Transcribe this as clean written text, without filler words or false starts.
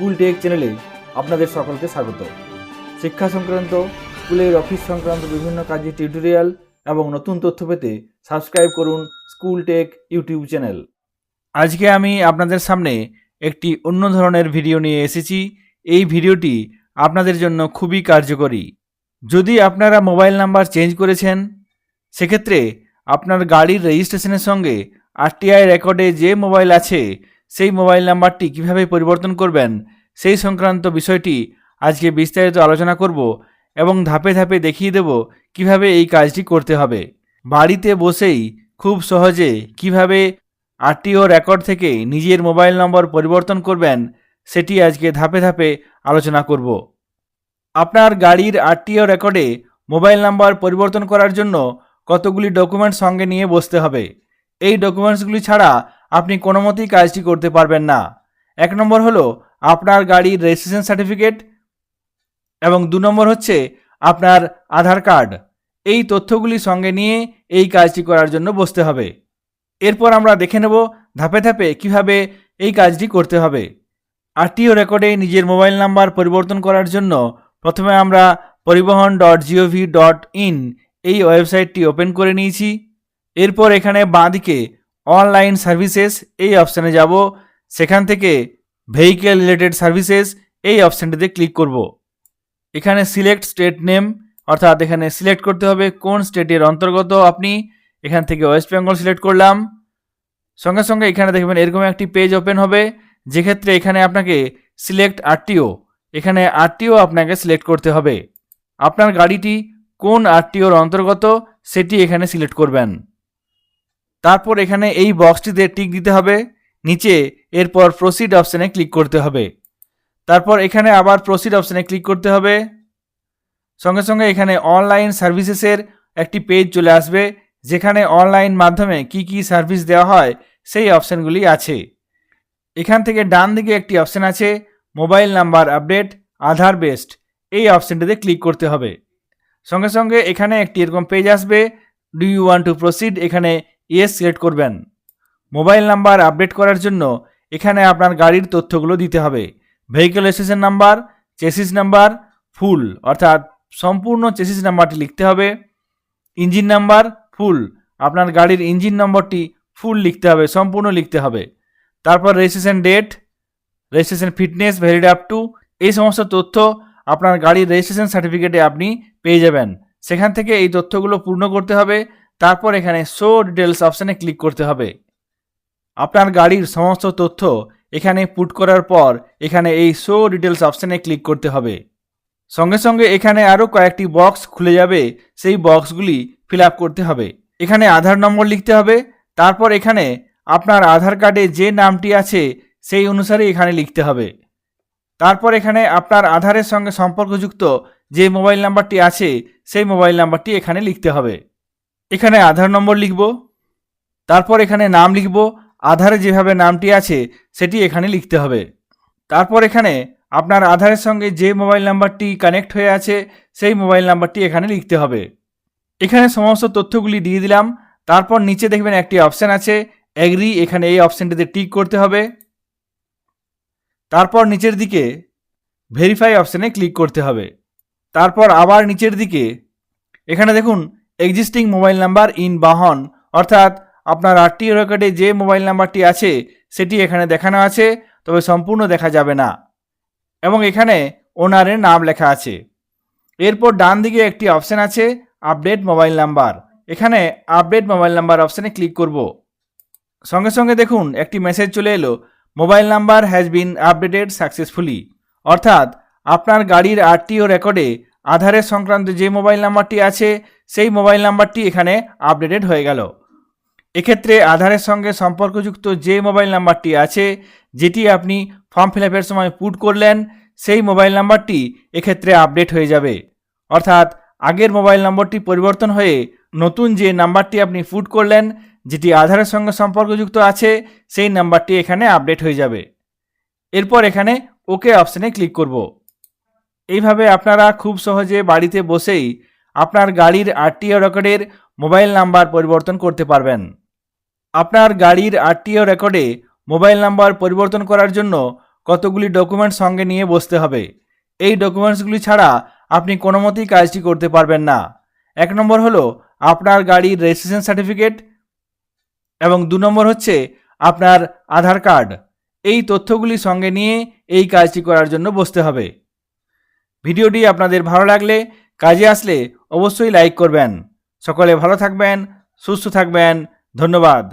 School take চ্যানেলে আপনাদের সকলকে স্বাগত। শিক্ষা সংক্রান্ত, স্কুলের অফিস সংক্রান্ত বিভিন্ন কাজের টিউটোরিয়াল এবং নতুন তথ্য পেতে সাবস্ক্রাইব করুন স্কুল টেক ইউটিউব চ্যানেল। আজকে আমি আপনাদের সামনে একটি অন্য ধরনের ভিডিও নিয়ে এসেছি। এই ভিডিওটি আপনাদের জন্য খুবই কার্যকরী। যদি আপনারা মোবাইল নাম্বার চেঞ্জ করেছেন, সেক্ষেত্রে আপনার গাড়ির রেজিস্ট্রেশনের সঙ্গে আরটিআই রেকর্ডে যে মোবাইল আছে সেই মোবাইল নাম্বারটি কিভাবে পরিবর্তন করবেন সেই সংক্রান্ত বিষয়টি আজকে বিস্তারিত আলোচনা করব এবং ধাপে ধাপে দেখিয়ে দেব কিভাবে এই কাজটি করতে হবে। বাড়িতে বসেই খুব সহজে কিভাবে আরটিও রেকর্ড থেকে নিজের মোবাইল নম্বর পরিবর্তন করবেন সেটি আজকে ধাপে ধাপে আলোচনা করব। আপনার গাড়ির আরটিও রেকর্ডে মোবাইল নাম্বার পরিবর্তন করার জন্য কতগুলি ডকুমেন্টস সঙ্গে নিয়ে বসতে হবে। এই ডকুমেন্টসগুলি ছাড়া আপনি কোনো মতেই কাজটি করতে পারবেন না। 1 নম্বর হলো আপনার গাড়ির রেজিস্ট্রেশন সার্টিফিকেট এবং 2 নম্বর হচ্ছে আপনার আধার কার্ড। এই তথ্যগুলি সঙ্গে নিয়ে এই কাজটি করার জন্য বসতে হবে। এরপর আমরা দেখে নেব ধাপে ধাপে কিভাবে এই কাজটি করতে হবে। আরটিও রেকর্ডে নিজের মোবাইল নাম্বার পরিবর্তন করার জন্য প্রথমে আমরা paribohan.gov.in এই ওয়েবসাইটটি ওপেন করে নিয়েছি। এরপর এখানে বাঁদিকে অনলাইন সার্ভিসেস এই অপশানে যাব। সেখান থেকে ভেহিকেল রিলেটেড সার্ভিসেস এই অপশানটিতে ক্লিক করব। এখানে সিলেক্ট স্টেট নেম, অর্থাৎ এখানে সিলেক্ট করতে হবে কোন স্টেটের অন্তর্গত আপনি। এখান থেকে ওয়েস্ট বেঙ্গল সিলেক্ট করলাম। সঙ্গে সঙ্গে এখানে দেখবেন এরকম একটি পেজ ওপেন হবে, যেক্ষেত্রে এখানে আপনাকে সিলেক্ট আরটিও, এখানে আরটিও আপনাকে সিলেক্ট করতে হবে। আপনার গাড়িটি কোন আরটিওর অন্তর্গত সেটি এখানে সিলেক্ট করবেন। তারপর এখানে এই বক্সটিতে টিক দিতে হবে নিচে। এরপর প্রসিড অপশানে ক্লিক করতে হবে। তারপর এখানে আবার প্রসিড অপশানে ক্লিক করতে হবে। সঙ্গে সঙ্গে এখানে অনলাইন সার্ভিসেসের একটি পেজ চলে আসবে, যেখানে অনলাইন মাধ্যমে কি কি সার্ভিস দেওয়া হয় সেই অপশানগুলি আছে। এখান থেকে ডান দিকে একটি অপশান আছে মোবাইল নাম্বার আপডেট আধার বেসড, এই অপশানটিতে ক্লিক করতে হবে। সঙ্গে সঙ্গে এখানে একটি এরকম পেজ আসবে, do you want to proceed, এখানে ইয়েস সিলেক্ট করবেন। মোবাইল নাম্বার আপডেট করার জন্য এখানে আপনার গাড়ির তথ্যগুলো দিতে হবে। Vehicle registration number, chassis number full, অর্থাৎ সম্পূর্ণ চেসিস নাম্বারটি লিখতে হবে। ইঞ্জিন নাম্বার ফুল, আপনার গাড়ির ইঞ্জিন নম্বরটি ফুল লিখতে হবে, সম্পূর্ণ লিখতে হবে। তারপর registration date, registration fitness valid up to, এই সমস্ত তথ্য আপনার গাড়ির রেজিস্ট্রেশন সার্টিফিকেটে আপনি পেয়ে যাবেন। সেখান থেকে এই তথ্যগুলো পূর্ণ করতে হবে। তারপর এখানে শো ডিটেলস অপশানে ক্লিক করতে হবে। আপনার গাড়ির সমস্ত তথ্য এখানে পুট করার পর এখানে এই শো ডিটেলস অপশানে ক্লিক করতে হবে। সঙ্গে সঙ্গে এখানে আরও কয়েকটি বক্স খুলে যাবে, সেই বক্সগুলি ফিল আপ করতে হবে। এখানে আধার নম্বর লিখতে হবে। তারপর এখানে আপনার আধার কার্ডে যে নামটি আছে সেই অনুসারে এখানে লিখতে হবে। তারপর এখানে আপনার আধারের সঙ্গে সম্পর্কযুক্ত যে মোবাইল নাম্বারটি আছে সেই মোবাইল নাম্বারটি এখানে লিখতে হবে। এখানে আধার নম্বর লিখব। তারপর এখানে নাম লিখব, আধারে যেভাবে নামটি আছে সেটি এখানে লিখতে হবে। তারপর এখানে আপনার আধারের সঙ্গে যে মোবাইল নাম্বারটি কানেক্ট হয়ে আছে সেই মোবাইল নাম্বারটি এখানে লিখতে হবে। এখানে সমস্ত তথ্যগুলি দিয়ে দিলাম। তারপর নিচে দেখবেন একটি অপশান আছে এগ্রি, এখানে এই অপশানটিতে টিক করতে হবে। তারপর নিচের দিকে ভেরিফাই অপশানে ক্লিক করতে হবে। তারপর আবার নিচের দিকে এখানে দেখুন এক্সিস্টিং মোবাইল নাম্বার ইন বাহন, অর্থাৎ আপনার আরটিও রেকর্ডে যে মোবাইল নাম্বারটি আছে সেটি এখানে দেখানো আছে, তবে সম্পূর্ণ দেখা যাবে না, এবং এখানে ওনারের নাম লেখা আছে। এরপর ডান দিকে একটি অপশান আছে আপডেট মোবাইল নাম্বার, এখানে আপডেট মোবাইল নাম্বার অপশানে ক্লিক করব। সঙ্গে সঙ্গে দেখুন একটি মেসেজ চলে এলো, mobile number has been updated successfully, অর্থাৎ আপনার গাড়ির আরটিও রেকর্ডে আধারের সংক্রান্ত যে মোবাইল নাম্বারটি আছে সেই মোবাইল নাম্বারটি এখানে আপডেটেড হয়ে গেল। এক্ষেত্রে আধারের সঙ্গে সম্পর্কযুক্ত যে মোবাইল নাম্বারটি আছে, যেটি আপনি ফর্ম ফিল আপের সময় পুট করলেন, সেই মোবাইল নাম্বারটি এক্ষেত্রে আপডেট হয়ে যাবে। অর্থাৎ আগের মোবাইল নম্বরটি পরিবর্তন হয়ে নতুন যে নাম্বারটি আপনি পুট করলেন, যেটি আধারের সঙ্গে সম্পর্কযুক্ত আছে, সেই নাম্বারটি এখানে আপডেট হয়ে যাবে। এরপর এখানে ওকে অপশানে ক্লিক করব। এইভাবে আপনারা খুব সহজে বাড়িতে বসেই আপনার গাড়ির আরটিও রেকর্ডের মোবাইল নাম্বার পরিবর্তন করতে পারবেন। আপনার গাড়ির আরটিও রেকর্ডে মোবাইল নাম্বার পরিবর্তন করার জন্য কতগুলি ডকুমেন্টস সঙ্গে নিয়ে বসতে হবে। এই ডকুমেন্টসগুলি ছাড়া আপনি কোনো মতেই কাজটি করতে পারবেন না। 1 নম্বর হলো আপনার গাড়ির রেজিস্ট্রেশন সার্টিফিকেট এবং 2 নম্বর হচ্ছে আপনার আধার কার্ড। এই তথ্যগুলি সঙ্গে নিয়ে এই কাজটি করার জন্য বসতে হবে। ভিডিওটি আপনাদের ভালো লাগলে, কাজে আসলে অবশ্যই লাইক করবেন। সকলে ভালো থাকবেন, সুস্থ থাকবেন। ধন্যবাদ।